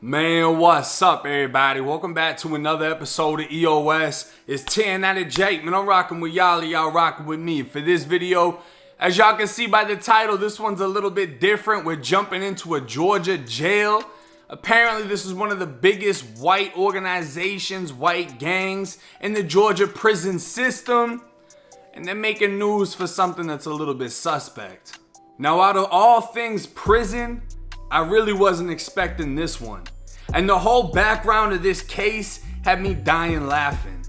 Man, what's up, everybody? Welcome back to another episode of EOS. It's 10 out of Jake. Man, I'm rocking with y'all rocking with me. For this video, as y'all can see by the title, this one's a little bit different. We're jumping into a Georgia jail. Apparently, this is one of the biggest white organizations, white gangs in the Georgia prison system. And they're making news for something that's a little bit suspect. Now, out of all things prison, I really wasn't expecting this one. And the whole background of this case had me dying laughing.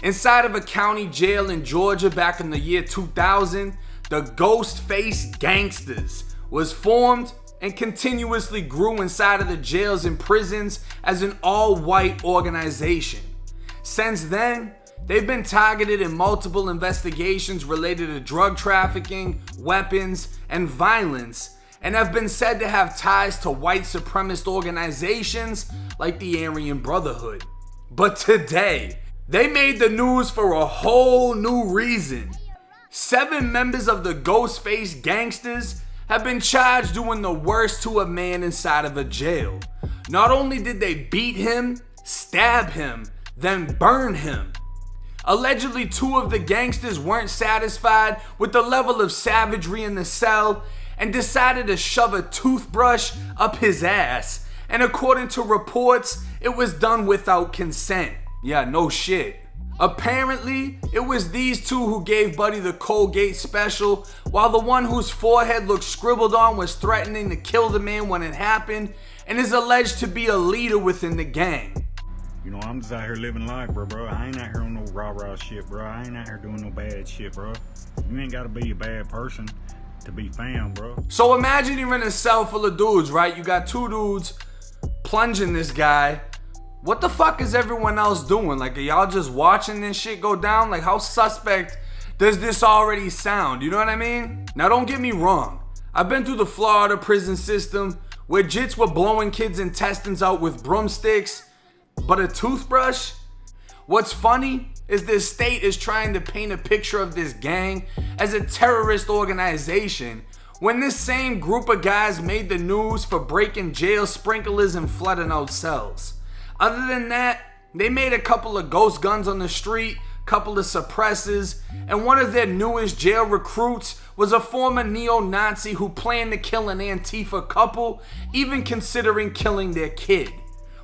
Inside of a county jail in Georgia back in the year 2000, the Ghostface Gangsters was formed and continuously grew inside of the jails and prisons as an all-white organization. Since then, they've been targeted in multiple investigations related to drug trafficking, weapons, and violence, and have been said to have ties to white supremacist organizations like the Aryan Brotherhood. But today, they made the news for a whole new reason. 7 members of the Ghostface Gangsters have been charged doing the worst to a man inside of a jail. Not only did they beat him, stab him, then burn him. Allegedly, 2 of the gangsters weren't satisfied with the level of savagery in the cell and decided to shove a toothbrush up his ass. And according to reports, it was done without consent. Yeah, no shit. Apparently, it was these 2 who gave Buddy the Colgate special, while the one whose forehead looked scribbled on was threatening to kill the man when it happened, and is alleged to be a leader within the gang. You know, I'm just out here living life, bro. I ain't out here on no rah-rah shit, bro. I ain't out here doing no bad shit, bro. You ain't gotta be a bad person to be found, bro. So imagine you're in a cell full of dudes, right? You got 2 dudes plunging this guy. What the fuck is everyone else doing? Like, are y'all just watching this shit go down? Like, how suspect does this already sound? You know what I mean? Now, don't get me wrong. I've been through the Florida prison system where jits were blowing kids' intestines out with broomsticks. But a toothbrush? What's funny is this state is trying to paint a picture of this gang as a terrorist organization when this same group of guys made the news for breaking jail sprinklers and flooding out cells. Other than that, they made a couple of ghost guns on the street, couple of suppressors, and one of their newest jail recruits was a former neo-Nazi who planned to kill an Antifa couple, even considering killing their kid.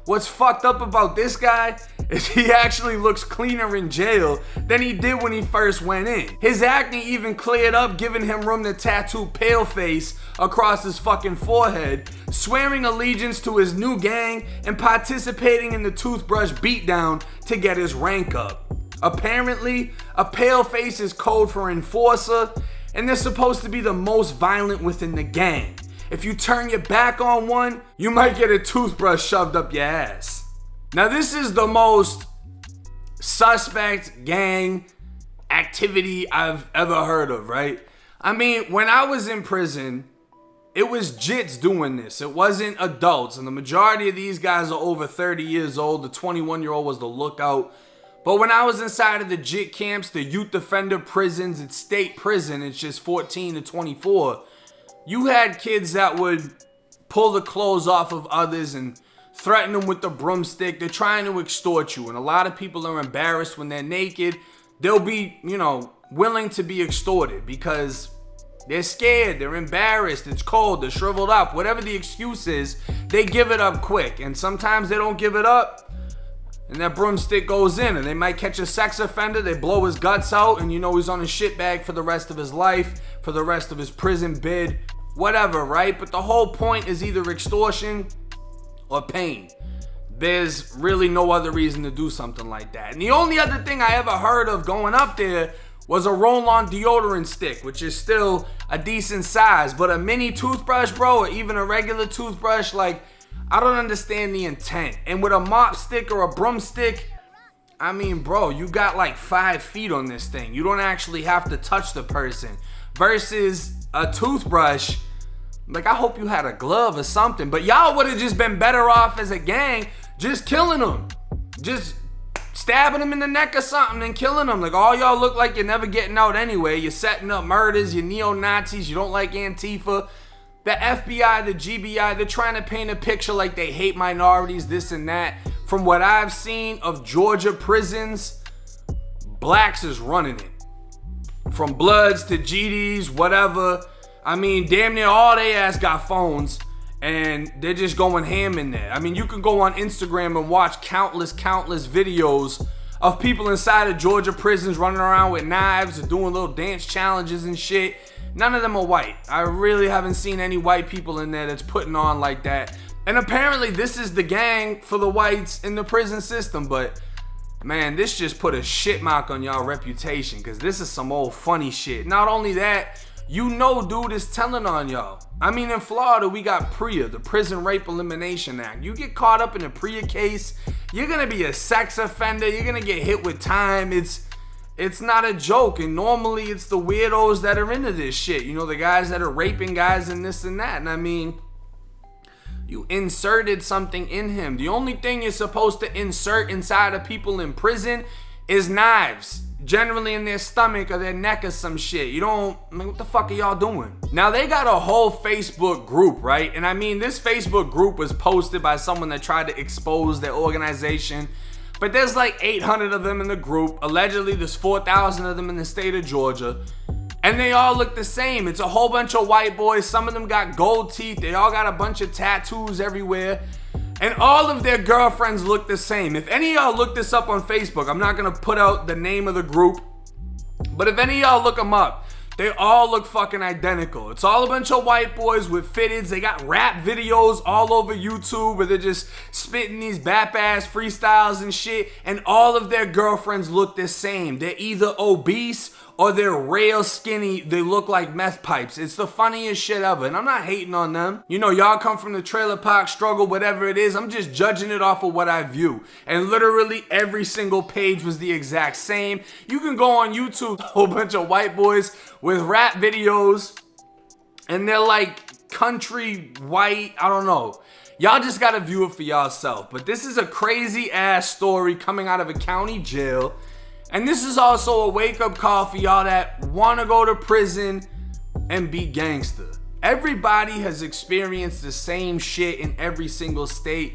What's fucked up about this guy is he actually looks cleaner in jail than he did when he first went in. His acne even cleared up, giving him room to tattoo Paleface across his fucking forehead, swearing allegiance to his new gang and participating in the toothbrush beatdown to get his rank up. Apparently, a Paleface is code for enforcer, and they're supposed to be the most violent within the gang. If you turn your back on one, you might get a toothbrush shoved up your ass. Now, this is the most suspect gang activity I've ever heard of, right? I mean, when I was in prison, it was jits doing this. It wasn't adults. And the majority of these guys are over 30 years old. The 21-year-old was the lookout. But when I was inside of the jit camps, the youth offender prisons, it's state prison, it's just 14 to 24. You had kids that would pull the clothes off of others and threaten them with the broomstick. They're trying to extort you. And a lot of people are embarrassed when they're naked. They'll be, willing to be extorted because they're scared. They're embarrassed. It's cold. They're shriveled up. Whatever the excuse is, they give it up quick. And sometimes they don't give it up. And that broomstick goes in. And they might catch a sex offender. They blow his guts out. And he's on a shit bag for the rest of his life. For the rest of his prison bid. Whatever, right? But the whole point is either extortion or pain. There's really no other reason to do something like that. And the only other thing I ever heard of going up there was a roll-on deodorant stick, which is still a decent size. But a mini toothbrush, bro, or even a regular toothbrush, like, I don't understand the intent. And with a mop stick or a broomstick, I mean, bro, you got like 5 feet on this thing. You don't actually have to touch the person. Versus a toothbrush, like, I hope you had a glove or something. But y'all would have just been better off as a gang just killing them. Just stabbing them in the neck or something and killing them. Like, all y'all look like you're never getting out anyway. You're setting up murders. You're neo-Nazis. You don't like Antifa. The FBI, the GBI, they're trying to paint a picture like they hate minorities, this and that. From what I've seen of Georgia prisons, blacks is running it. From Bloods to GDs, whatever. I mean, damn near all they ass got phones, and they're just going ham in there. I mean, you can go on Instagram and watch countless videos of people inside of Georgia prisons running around with knives or doing little dance challenges and shit. None of them are white. I really haven't seen any white people in there that's putting on like that. And apparently this is the gang for the whites in the prison system. But man, this just put a shit mark on y'all reputation, because this is some old funny shit. Not only that, you know dude is telling on y'all. I mean, in Florida, we got PREA, the Prison Rape Elimination Act. You get caught up in a PREA case, you're gonna be a sex offender, you're gonna get hit with time. It's not a joke, and normally it's the weirdos that are into this shit. You know, the guys that are raping guys and this and that. And I mean, you inserted something in him. The only thing you're supposed to insert inside of people in prison is knives. Generally in their stomach or their neck or some shit. You don't, I mean, what the fuck are y'all doing? Now, they got a whole Facebook group, right? And I mean, this Facebook group was posted by someone that tried to expose their organization. But there's like 800 of them in the group. Allegedly, there's 4,000 of them in the state of Georgia. And they all look the same. It's a whole bunch of white boys. Some of them got gold teeth. They all got a bunch of tattoos everywhere. And all of their girlfriends look the same. If any of y'all look this up on Facebook, I'm not going to put out the name of the group. But if any of y'all look them up, they all look fucking identical. It's all a bunch of white boys with fitteds. They got rap videos all over YouTube where they're just spitting these bap-ass freestyles and shit. And all of their girlfriends look the same. They're either obese or they're real skinny. They look like meth pipes. It's the funniest shit ever. And I'm not hating on them. You know, y'all come from the trailer park struggle, whatever it is. I'm just judging it off of what I view. And literally every single page was the exact same. You can go on YouTube, a whole bunch of white boys with rap videos, and they're like country white. I don't know. Y'all just gotta view it for yourself. But this is a crazy ass story coming out of a county jail. And this is also a wake-up call for y'all that want to go to prison and be gangster. Everybody has experienced the same shit in every single state.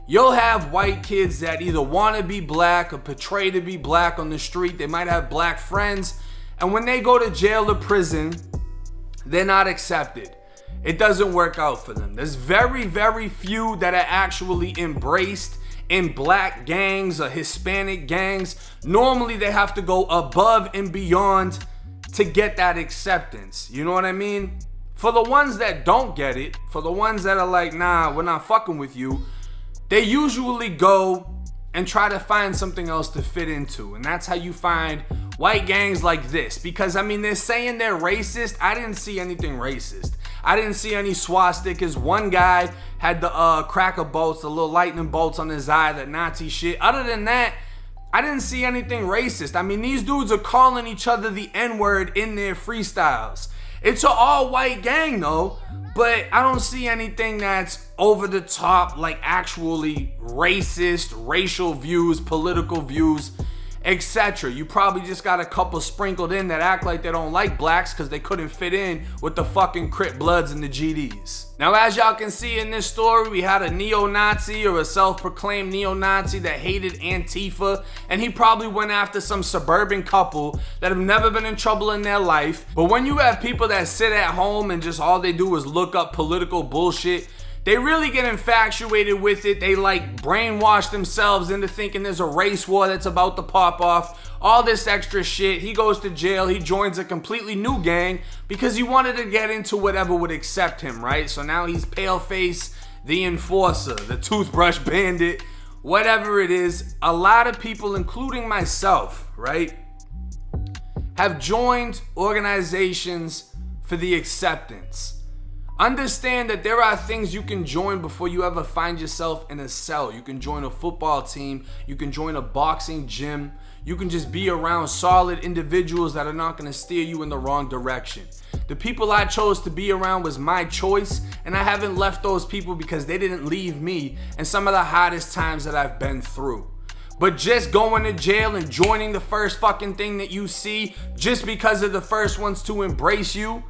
You'll have white kids that either want to be black or portray to be black on the street. They might have black friends. And when they go to jail or prison, they're not accepted. It doesn't work out for them. There's very, very few that are actually embraced in black gangs or Hispanic gangs. Normally they have to go above and beyond to get that acceptance. You know what I mean? For the ones that don't get it, for the ones that are like, nah, we're not fucking with you, they usually go and try to find something else to fit into. And that's how you find white gangs like this. Because I mean, they're saying they're racist. I didn't see anything racist. I didn't see any swastikas. One guy had the cracker bolts, the little lightning bolts on his eye, that Nazi shit. Other than that, I didn't see anything racist. I mean, these dudes are calling each other the N-word in their freestyles. It's an all-white gang though, but I don't see anything that's over the top, like actually racist, racial views, political views, etc. You probably just got a couple sprinkled in that act like they don't like blacks because they couldn't fit in with the fucking Crip Bloods and the GDs. Now, as y'all can see in this story, we had a neo-Nazi or a self-proclaimed neo-Nazi that hated Antifa, and he probably went after some suburban couple that have never been in trouble in their life. But when you have people that sit at home and just all they do is look up political bullshit, they really get infatuated with it. They like brainwash themselves into thinking there's a race war that's about to pop off. All this extra shit. He goes to jail. He joins a completely new gang because he wanted to get into whatever would accept him, right? So now he's Paleface, the Enforcer, the Toothbrush Bandit, whatever it is. A lot of people, including myself, right, have joined organizations for the acceptance. Understand that there are things you can join before you ever find yourself in a cell. You can join a football team. You can join a boxing gym. You can just be around solid individuals that are not going to steer you in the wrong direction. The people I chose to be around was my choice, and I haven't left those people because they didn't leave me in some of the hottest times that I've been through. But just going to jail and joining the first fucking thing that you see just because they're the first ones to embrace you,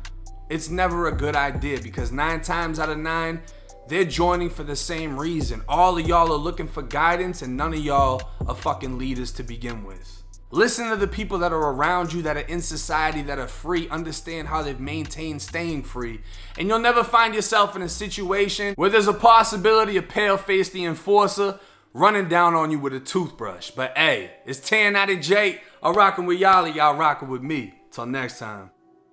it's never a good idea, because 9 times out of 9, they're joining for the same reason. All of y'all are looking for guidance, and none of y'all are fucking leaders to begin with. Listen to the people that are around you, that are in society, that are free. Understand how they've maintained staying free. And you'll never find yourself in a situation where there's a possibility of Paleface the Enforcer running down on you with a toothbrush. But hey, it's 10 out of J. I'm rocking with y'all, y'all rocking with me. Till next time.